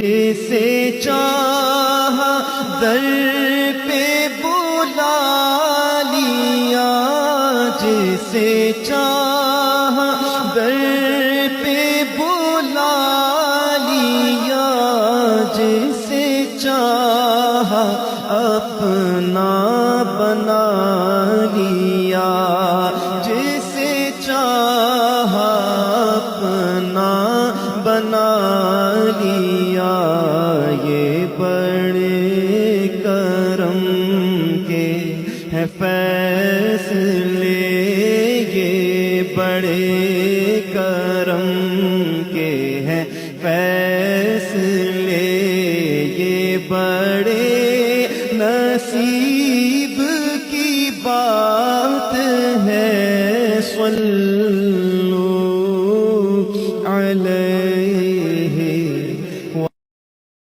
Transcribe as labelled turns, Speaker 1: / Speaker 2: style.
Speaker 1: جسے چاہا در پہ بلا لیا، جسے چاہا در پہ بلا لیا، جسے چاہا اپنا بنا لیا، جسے چاہا اپنا بنا لیا۔ یہ بڑے کرم کے ہیں فیصلے، یہ بڑے کرم کے ہیں فیصلے، یہ بڑے نصیب